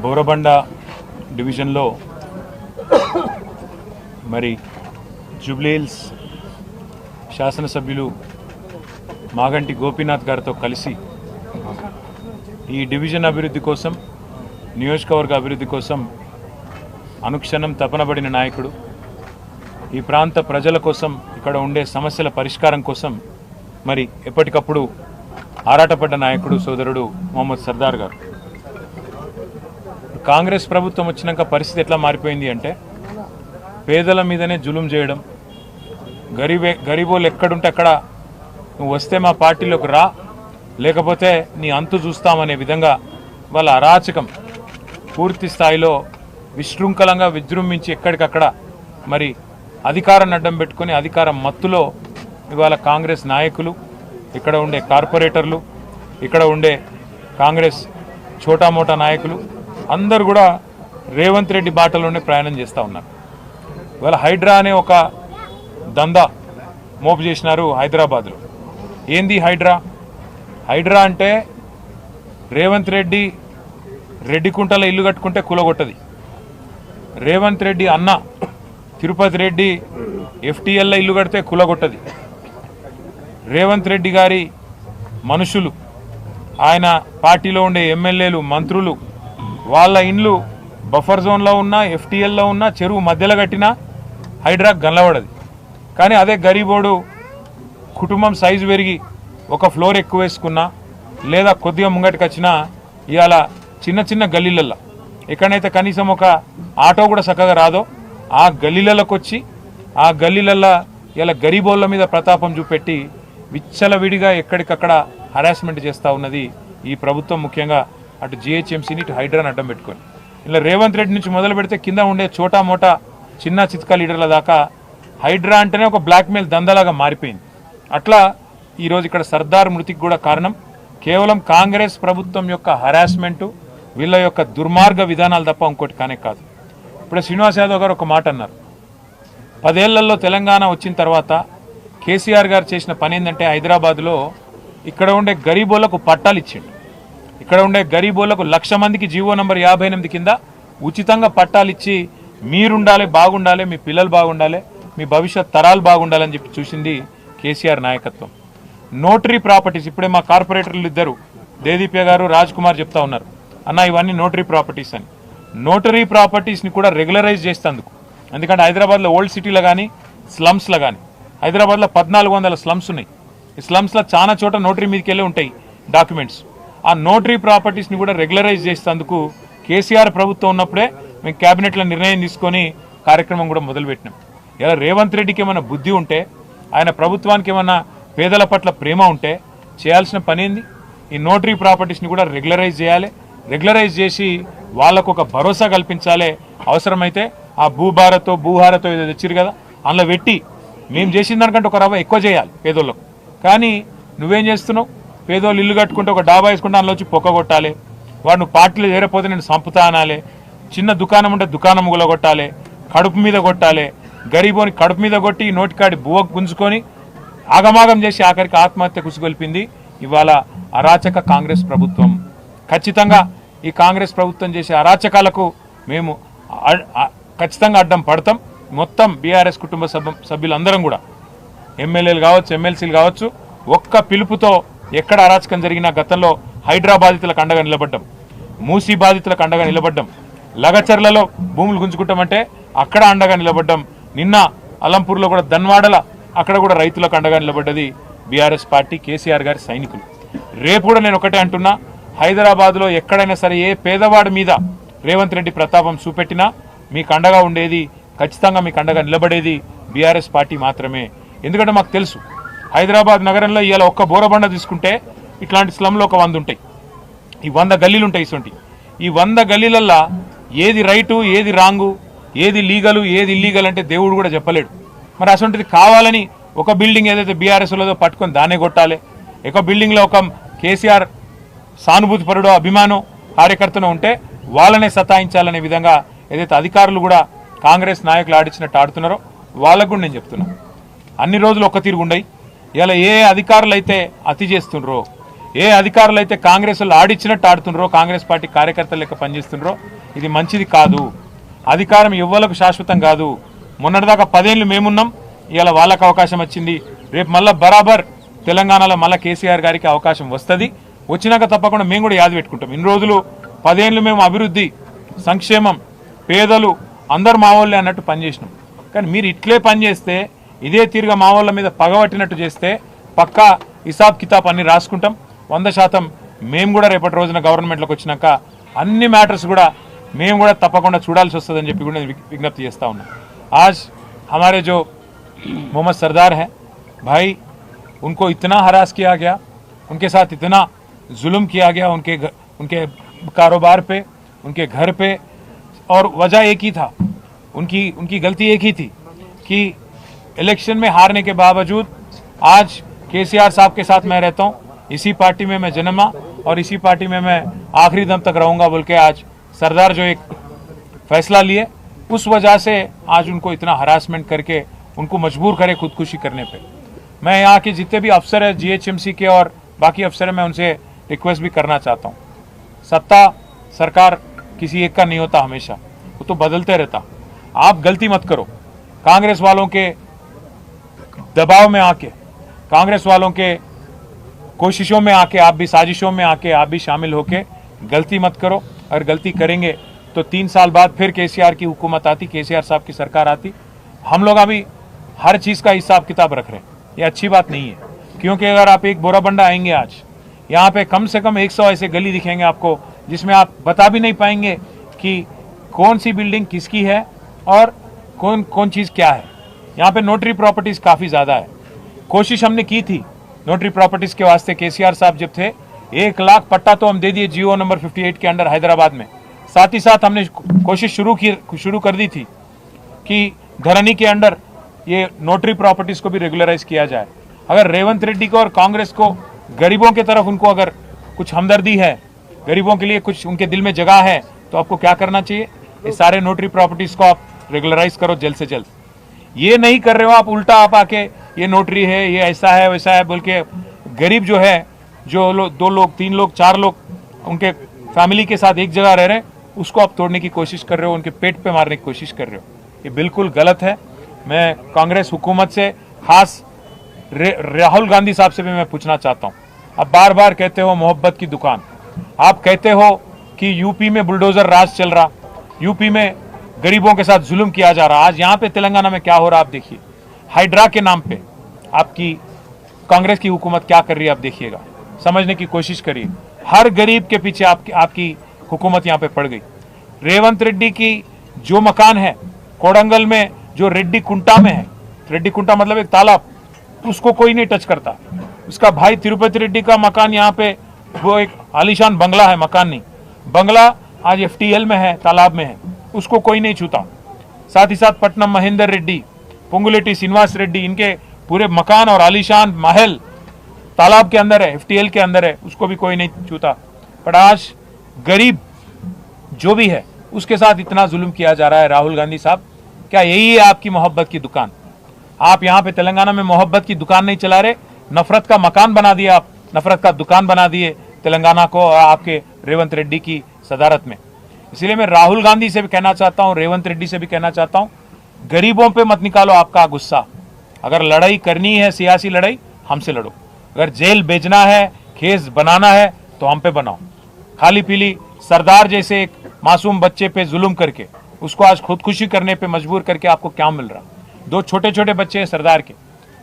బోరబండ డివిజన్లో మరి జూబ్లీహిల్స్ శాసనసభ్యులు మాగంటి గోపీనాథ్ గారితో కలిసి ఈ డివిజన్ అభివృద్ధి కోసం, నియోజకవర్గ అభివృద్ధి కోసం అనుక్షణం తపనబడిన నాయకుడు, ఈ ప్రాంత ప్రజల కోసం, ఇక్కడ ఉండే సమస్యల పరిష్కారం కోసం మరి ఎప్పటికప్పుడు ఆరాటపడ్డ నాయకుడు సోదరుడు మొహమ్మద్ సర్దార్ గారు. కాంగ్రెస్ ప్రభుత్వం వచ్చినాక పరిస్థితి ఎట్లా మారిపోయింది అంటే, పేదల మీదనే జులుం చేయడం, గరీబోళ్ళు ఎక్కడుంటే అక్కడ నువ్వు వస్తే మా పార్టీలోకి రా, లేకపోతే నీ అంతు చూస్తామనే విధంగా వాళ్ళ అరాచకం పూర్తి స్థాయిలో విశృంఖలంగా విజృంభించి ఎక్కడికక్కడ మరి అధికారాన్ని అడ్డం పెట్టుకొని అధికారం మత్తులో ఇవాళ కాంగ్రెస్ నాయకులు, ఇక్కడ ఉండే కార్పొరేటర్లు, ఇక్కడ ఉండే కాంగ్రెస్ చోటామోటా నాయకులు అందరూ కూడా రేవంత్ రెడ్డి బాటలోనే ప్రయాణం చేస్తూ ఉన్నారు. ఇవాళ హైడ్రా అనే ఒక దందా మోపు చేసినారు హైదరాబాద్లో. ఏంది హైడ్రా? హైడ్రా అంటే రేవంత్ రెడ్డి రెడ్డికుంటలో ఇల్లు కట్టుకుంటే కూలగొట్టది. రేవంత్ రెడ్డి అన్న తిరుపతి రెడ్డి FTLలో ఇల్లు కడితే కూలగొట్టది. రేవంత్ రెడ్డి గారి మనుషులు, ఆయన పార్టీలో ఉండే ఎమ్మెల్యేలు, మంత్రులు, వాళ్ళ ఇండ్లు బఫర్ జోన్లో ఉన్నా, FTLలో ఉన్నా, చెరువు మధ్యలో కట్టినా హైడ్రాక్ గనలబడది. కానీ అదే గరీబోడు కుటుంబం సైజు పెరిగి ఒక ఫ్లోర్ ఎక్కువ వేసుకున్నా, లేదా కొద్దిగా ముంగటికి వచ్చినా ఇవాళ చిన్న చిన్న గల్లీలల్లో ఎక్కడైతే కనీసం ఒక ఆటో కూడా చక్కగా రాదో ఆ గల్లీలలోకి వచ్చి ఆ గల్లీలల్లో ఇలా గరీబోళ్ళ మీద ప్రతాపం చూపెట్టి విచ్చలవిడిగా ఎక్కడికక్కడ హరాస్మెంట్ చేస్తూ ఉన్నది ఈ ప్రభుత్వం. ముఖ్యంగా అటు GHMCని ఇటు హైడ్రాని అడ్డం పెట్టుకొని ఇలా రేవంత్ రెడ్డి నుంచి మొదలు పెడితే కింద ఉండే చోటా మోటా చిన్న చిత్కా లీడర్ల దాకా హైడ్రా అంటేనే ఒక బ్లాక్మెయిల్ దందాలాగా మారిపోయింది. అట్లా ఈరోజు ఇక్కడ సర్దార్ మృతికి కూడా కారణం కేవలం కాంగ్రెస్ ప్రభుత్వం యొక్క హరాస్మెంటు, వీళ్ళ యొక్క దుర్మార్గ విధానాలు తప్ప ఇంకోటి కానే కాదు. ఇప్పుడు శ్రీనివాస్ యాదవ్ గారు ఒక మాట అన్నారు, 10 ఏళ్లలో తెలంగాణ వచ్చిన తర్వాత కేసీఆర్ గారు చేసిన పని ఏంటంటే హైదరాబాద్లో ఇక్కడ ఉండే గరీబోళ్లకు పట్టాలు ఇచ్చిండు. ఇక్కడ ఉండే గరీబోళ్లకు 1,00,000 మందికి జీవో నంబర్ 58 కింద ఉచితంగా పట్టాలు ఇచ్చి మీరుండాలి, బాగుండాలి, మీ పిల్లలు బాగుండాలి, మీ భవిష్యత్ తరాలు బాగుండాలని చెప్పి చూసింది కేసీఆర్ నాయకత్వం. నోటరీ ప్రాపర్టీస్, ఇప్పుడే మా కార్పొరేటర్లు ఇద్దరు దేదీప్య గారు, రాజ్ కుమార్ చెప్తా ఉన్నారు, అన్న ఇవన్నీ నోటరీ ప్రాపర్టీస్ అని. నోటరీ ప్రాపర్టీస్ని కూడా రెగ్యులరైజ్ చేస్తేందుకు, ఎందుకంటే హైదరాబాద్లో ఓల్డ్ సిటీలో కానీ స్లమ్స్లో కానీ, హైదరాబాద్లో 1400 స్లమ్స్ ఉన్నాయి. ఈ స్లమ్స్లో చాలా చోట నోటరీ మీదకి వెళ్ళి ఉంటాయి డాక్యుమెంట్స్. ఆ నోటరీ ప్రాపర్టీస్ని కూడా రెగ్యులరైజ్ చేసేందుకు కేసీఆర్ ప్రభుత్వం ఉన్నప్పుడే మేము క్యాబినెట్లో నిర్ణయం తీసుకొని కార్యక్రమం కూడా మొదలుపెట్టినాం. ఇలా రేవంత్ రెడ్డికి ఏమైనా బుద్ధి ఉంటే, ఆయన ప్రభుత్వానికి ఏమైనా పేదల పట్ల ప్రేమ ఉంటే చేయాల్సిన పని ఏంది? ఈ నోటరీ ప్రాపర్టీస్ని కూడా రెగ్యులరైజ్ చేయాలి. రెగ్యులరైజ్ చేసి వాళ్ళకు ఒక భరోసా కల్పించాలి. అవసరమైతే ఆ భూహారతో ఏదో తెచ్చిరు కదా, అందులో పెట్టి మేము చేసిన దానికంటే ఒక రవ్వ ఎక్కువ చేయాలి పేదోళ్ళకు. కానీ నువ్వేం చేస్తున్నావు? పేదోళ్ళు ఇల్లు కట్టుకుంటే ఒక డాబా వేసుకుంటే అందులో వచ్చి పొక్క కొట్టాలి, వాడు నువ్వు పార్టీలో చేరపోతే నేను సంపుతా అనాలి, చిన్న దుకాణం ఉంటే దుకాణం గులగొట్టాలి, కడుపు మీద కొట్టాలి, గరీబోని కడుపు మీద కొట్టి నోటికాడి బువ్వ గుంజుకొని ఆగమాగం చేసి ఆఖరికి ఆత్మహత్య కుసిగొల్పింది ఇవాళ అరాచక కాంగ్రెస్ ప్రభుత్వం. ఖచ్చితంగా ఈ కాంగ్రెస్ ప్రభుత్వం చేసే అరాచకాలకు మేము ఖచ్చితంగా అడ్డం పడతాం. మొత్తం బీఆర్ఎస్ కుటుంబ సభ్యులందరం కూడా, ఎమ్మెల్యేలు కావచ్చు, ఎమ్మెల్సీలు కావచ్చు, ఒక్క పిలుపుతో ఎక్కడ అరాచకం జరిగినా గతంలో హైడ్రా బాధితులకు అండగా నిలబడ్డం, మూసీ బాధితులకు అండగా నిలబడ్డం, లగచర్లలో భూములు గుంజుకుంటామంటే అక్కడ అండగా నిలబడ్డం, నిన్న అలంపూర్లో కూడా ధన్వాడల అక్కడ కూడా రైతులకు అండగా నిలబడ్డది బీఆర్ఎస్ పార్టీ, కేసీఆర్ గారి సైనికులు. రేపు కూడా నేను ఒకటే అంటున్నా, హైదరాబాద్లో ఎక్కడైనా సరే ఏ పేదవాడి మీద రేవంత్ రెడ్డి ప్రతాపం చూపెట్టినా మీకు అండగా ఉండేది, ఖచ్చితంగా మీకు అండగా నిలబడేది బీఆర్ఎస్ పార్టీ మాత్రమే. ఎందుకంటే మాకు తెలుసు హైదరాబాద్ నగరంలో ఇవాళ ఒక్క బోరబండ తీసుకుంటే ఇట్లాంటి స్లమ్లో ఒక 100 ఉంటాయి, ఈ 100 గల్లీలు ఉంటాయి. ఈ 100 గల్లీలల్లో ఏది రైటు, ఏది రాంగు, ఏది లీగలు, ఏది ఇల్లీగల్ అంటే దేవుడు కూడా చెప్పలేడు. మరి అసొంటిది కావాలని ఒక బిల్డింగ్ ఏదైతే బీఆర్ఎస్లో పట్టుకొని దాన్నే కొట్టాలి, ఒక బిల్డింగ్లో ఒక కేసీఆర్ సానుభూతి పరుడో అభిమానం కార్యకర్తను ఉంటే వాళ్ళనే సతాయించాలనే విధంగా ఏదైతే అధికారులు కూడా కాంగ్రెస్ నాయకులు ఆడించినట్టు ఆడుతున్నారో వాళ్ళకు కూడా నేను చెప్తున్నా, అన్ని రోజులు ఒక్క తీరు ఉండయి. ఇలా ఏ అధికారులు అయితే అతి చేస్తుండ్రో, ఏ అధికారులు అయితే కాంగ్రెస్ వాళ్ళు ఆడిచ్చినట్టు ఆడుతుండ్రో, కాంగ్రెస్ పార్టీ కార్యకర్తలు లెక్క పనిచేస్తుండ్రో, ఇది మంచిది కాదు. అధికారం ఎవ్వలకు శాశ్వతం కాదు. మొన్నటిదాకా 10 ఏళ్ళు మేమున్నాం, ఇవాళ వాళ్ళకు అవకాశం వచ్చింది. రేపు మళ్ళా బరాబర్ తెలంగాణలో మళ్ళా కేసీఆర్ గారికి అవకాశం వస్తుంది. వచ్చినాక తప్పకుండా మేము కూడా యాద పెట్టుకుంటాం. ఇన్ని రోజులు 10 ఏళ్ళు మేము అభివృద్ధి, సంక్షేమం, పేదలు అందరు మా వాళ్ళే అన్నట్టు పనిచేసినాం. కానీ మీరు ఇట్లే పనిచేస్తే, ఇదే తీరుగా మా వాళ్ళ మీద పగబట్టినట్టు చేస్తే పక్కా హిసాబ్ కితాబ్ అన్ని రాసుకుంటాం. 100% మేము కూడా రేపటి రోజున గవర్నమెంట్లోకి వచ్చినాక అన్ని మ్యాటర్స్ కూడా మేము కూడా తప్పకుండా చూడాల్సి వస్తుందని చెప్పి కూడా విజ్ఞప్తి చేస్తా ఉన్నాం. आज हमारे जो मोहम्मद सरदार हैं भाई, उनको इतना हरास किया गया, उनके साथ इतना जुल्म किया गया, उनके कारोबार पे, उनके घर पे, और वजह एक ही था, उनकी गलती एक ही थी कि इलेक्शन में हारने के बावजूद आज केसीआर साहब के साथ मैं रहता हूँ, इसी पार्टी में मैं जन्मा और इसी पार्टी में मैं आखिरी दम तक रहूँगा बोल के आज सरदार जो एक फैसला लिए, उस वजह से आज उनको इतना हरासमेंट करके उनको मजबूर करे खुदकुशी करने पे। मैं यहाँ के जितने भी अफसर हैं जीएचएमसी के और बाकी अफसर हैं, मैं उनसे रिक्वेस्ट भी करना चाहता हूँ, सत्ता सरकार किसी एक का नहीं होता, हमेशा वो तो बदलते रहता। आप गलती मत करो, कांग्रेस वालों के दबाव में आके, कांग्रेस वालों के कोशिशों में आके, आप भी साजिशों में आके आप भी शामिल होके गलती मत करो। अगर गलती करेंगे तो 3 साल बाद फिर केसीआर की हुकूमत आती, केसीआर साहब की सरकार आती। हम लोग अभी हर चीज़ का हिसाब किताब रख रहे हैं, ये अच्छी बात नहीं है। क्योंकि अगर आप एक बोराबंडा आएंगे आज, यहाँ पे कम से कम 100 ऐसे गली दिखेंगे आपको जिसमें आप बता भी नहीं पाएंगे कि कौन सी बिल्डिंग किसकी है और कौन चीज़ क्या है। यहाँ पे नोटरी प्रॉपर्टीज़ काफ़ी ज़्यादा है। कोशिश हमने की थी नोटरी प्रॉपर्टीज़ के वास्ते, केसीआर साहब जब थे 1 लाख पट्टा तो हम दे दिए जियो नंबर 58 के अंडर हैदराबाद में। साथ ही साथ हमने कोशिश शुरू कर दी थी कि धरनी के अंडर ये नोटरी प्रॉपर्टीज को भी रेगुलराइज किया जाए। अगर रेवंत रेड्डी को और कांग्रेस को गरीबों की तरफ उनको अगर कुछ हमदर्दी है, गरीबों के लिए कुछ उनके दिल में जगह है, तो आपको क्या करना चाहिए, ये सारे नोटरी प्रॉपर्टीज को आप रेगुलराइज करो जल्द से जल्द। ये नहीं कर रहे हो आप, उल्टा आप आके ये नोटरी है, ये ऐसा है वैसा है बोल के गरीब जो है, जो 2 लोग 3 लोग 4 लोग उनके फैमिली के साथ एक जगह रह रहे हैं, उसको आप तोड़ने की कोशिश कर रहे हो, उनके पेट पे मारने की कोशिश कर रहे हो। ये बिल्कुल गलत है। मैं कांग्रेस हुकूमत से, खास राहुल गांधी साहब से भी मैं पूछना चाहता हूँ, आप बार बार कहते हो मोहब्बत की दुकान, आप कहते हो कि यूपी में बुलडोजर राज चल रहा, यूपी में गरीबों के साथ जुल्म किया जा रहा। आज यहाँ पे तेलंगाना में क्या हो रहा आप देखिए, हाइड्रा के नाम पे आपकी कांग्रेस की हुकूमत क्या कर रही है आप देखिएगा, समझने की कोशिश करिए। हर गरीब के पीछे आपकी हुकूमत यहाँ पे पड़ गई। रेवंत रेड्डी की जो मकान है कोडंगल में, जो रेड्डी कुंटा में है, रेड्डी कुंटा मतलब एक तालाब, उसको कोई नहीं टच करता। उसका भाई तिरुपति रेड्डी का मकान यहाँ पे, वो एक आलीशान बंगला है, मकान नहीं बंगला, आज FTL में है, तालाब में है, उसको कोई नहीं छूता। साथ ही साथ पटनम महेंद्र रेड्डी, पुंगुलेटी श्रीनिवास रेड्डी, इनके पूरे मकान और आलीशान महल तालाब के अंदर है, FTL के अंदर है, उसको भी कोई नहीं छूता। पर आज गरीब जो भी है उसके साथ इतना जुल्म किया जा रहा है। राहुल गांधी साहब, क्या यही है आपकी मोहब्बत की दुकान? आप यहाँ पे तेलंगाना में मोहब्बत की दुकान नहीं चला रहे, नफरत का मकान बना दिया, आप नफरत का दुकान बना दिए तेलंगाना को और आपके रेवंत रेड्डी की सदारत में। इसलिए मैं राहुल गांधी से भी कहना चाहता हूँ, रेवंत रेड्डी से भी कहना चाहता हूँ, गरीबों पे मत निकालो आपका गुस्सा। अगर लड़ाई करनी है, सियासी लड़ाई, हमसे लड़ो। अगर जेल भेजना है, केस बनाना है, तो हम पे बनाओ। खाली पीली सरदार जैसे एक मासूम बच्चे पे जुल्म करके उसको आज खुदकुशी करने पे मजबूर करके आपको क्या मिल रहा? 2 छोटे छोटे बच्चे हैं सरदार के,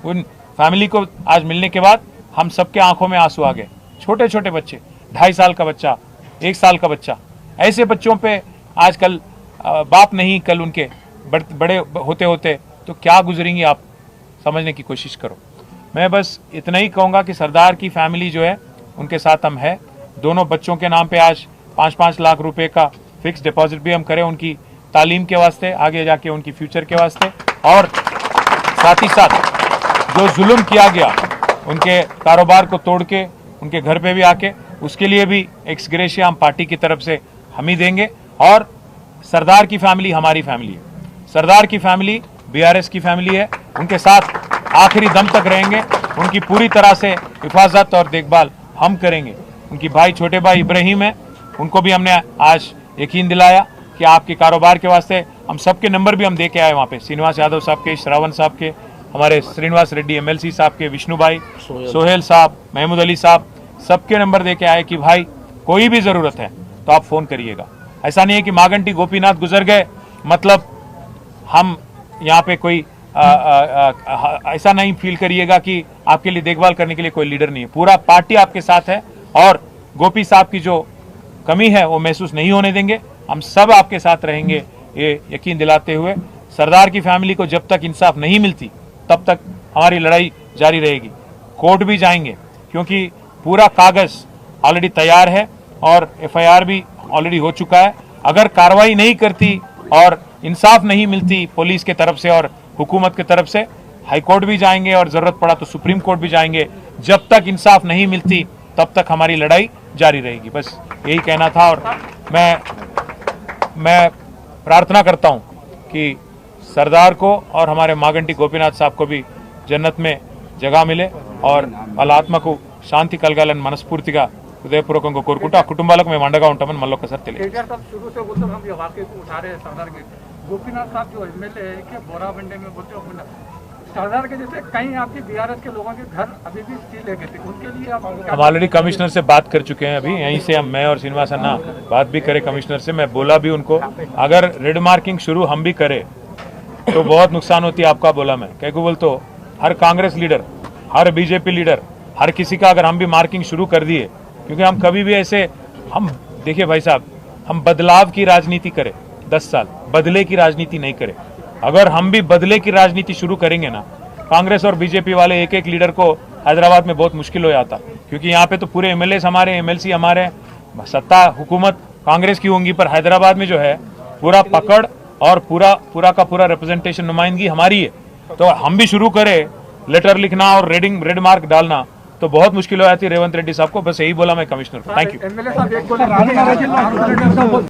उन फैमिली को आज मिलने के बाद हम सबके आंखों में आंसू आ गए। छोटे छोटे बच्चे, 2.5 साल का बच्चा, 1 साल का बच्चा, ऐसे बच्चों पे आजकल बाप नहीं, कल उनके बड़े होते होते तो क्या गुजरेंगी आप, समझने की कोशिश करो। मैं बस इतना ही कहूँगा कि सरदार की फैमिली जो है उनके साथ हम है। दोनों बच्चों के नाम पे आज 5-5 लाख रुपए का फिक्स डिपॉजिट भी हम करें उनकी तालीम के वास्ते, आगे जाके उनकी फ्यूचर के वास्ते। और साथ ही साथ जो जुल्म किया गया उनके कारोबार को तोड़ के उनके घर पे भी आके, उसके लिए भी एक्स ग्रेशिया हम पार्टी की तरफ से हम ही देंगे। और सरदार की फैमिली हमारी फैमिली है, सरदार की फैमिली BRS की फैमिली है, उनके साथ आखिरी दम तक रहेंगे, उनकी पूरी तरह से हिफाजत और देखभाल हम करेंगे। उनकी भाई छोटे भाई इब्राहिम है, उनको भी हमने आज यकीन दिलाया कि आपके कारोबार के वास्ते हम सबके नंबर भी हम दे के आए वहाँ पे, श्रीनिवास यादव साहब के, श्रावण साहब के, हमारे श्रीनिवास रेड्डी MLC साहब के, विष्णु भाई, सोहेल साहब, महमूद अली साहब, सबके नंबर दे के आए कि भाई कोई भी ज़रूरत है तो आप फ़ोन करिएगा। ऐसा नहीं है कि मागंटी गोपीनाथ गुजर गए मतलब हम यहाँ पे कोई ऐसा नहीं फील करिएगा कि आपके लिए देखभाल करने के लिए कोई लीडर नहीं है। पूरा पार्टी आपके साथ है और गोपी साहब की जो कमी है वो महसूस नहीं होने देंगे। हम सब आपके साथ रहेंगे, ये यकीन दिलाते हुए सरदार की फैमिली को जब तक इंसाफ नहीं मिलती तब तक हमारी लड़ाई जारी रहेगी। कोर्ट भी जाएंगे क्योंकि पूरा कागज ऑलरेडी तैयार है और FIR भी ऑलरेडी हो चुका है। अगर कार्रवाई नहीं करती और इंसाफ नहीं मिलती पुलिस के तरफ से और हुकूमत की तरफ से, हाई कोर्ट भी जाएंगे और ज़रूरत पड़ा तो सुप्रीम कोर्ट भी जाएंगे। जब तक इंसाफ नहीं मिलती तब तक हमारी लड़ाई जारी रहेगी। बस यही कहना था और मैं प्रार्थना करता हूं कि सरदार को और हमारे मागंटी गोपीनाथ साहब को भी जन्नत में जगह मिले और వాళ్ళ ఆత్మకు శాంతి కలగాలని మనస్ఫూర్తిగా హృదయపూర్వకంగా కోరుకుంటూ ఆ కుటుంబాలకు మేము అండగా ఉంటామని మళ్ళీ ఒకసారి తెలియజేస్తాం। केटीआर साहब शुरू से बोलते हम ये वाकई को उठा रहे हैं सरदार के। गोपीनाथ साहब जो MLA है कि बोराबंडे में बोलते हो सरदार के जैसे कई आपके BRS के लोगों के घर अभी भी सील है थे, उनके लिए आप हम ऑलरेडी कमिश्नर से बात कर चुके हैं। अभी यहीं से मैं और श्रीनिवास अन्ना बात भी करें कमिश्नर से। मैं बोला भी उनको अगर रेड मार्किंग शुरू हम भी करें तो बहुत नुकसान होती है आपका। बोला मैं क्या बोल तो हर कांग्रेस लीडर, हर BJP लीडर, हर किसी का अगर हम भी मार्किंग शुरू कर दिए, क्योंकि हम कभी भी ऐसे हम देखिए भाई साहब, हम बदलाव की राजनीति करें 10 साल, बदले की राजनीति नहीं करें। अगर हम भी बदले की राजनीति शुरू करेंगे ना, कांग्रेस और BJP वाले एक एक लीडर को हैदराबाद में बहुत मुश्किल हो जाता, क्योंकि यहाँ पे तो पूरे MLAs हमारे, MLC हमारे, सत्ता हुकूमत कांग्रेस की होंगी, पर हैदराबाद में जो है पूरा पकड़ और पूरा का पूरा रिप्रेजेंटेशन, नुमाइंदगी हमारी है। तो हम भी शुरू करें लेटर लिखना और रेड मार्क डालना तो बहुत मुश्किल हो जाती है रेवंत रेड्डी साहब को। बस यही बोला मैं कमिश्नर को। Thank you. MLA साहब एक बोले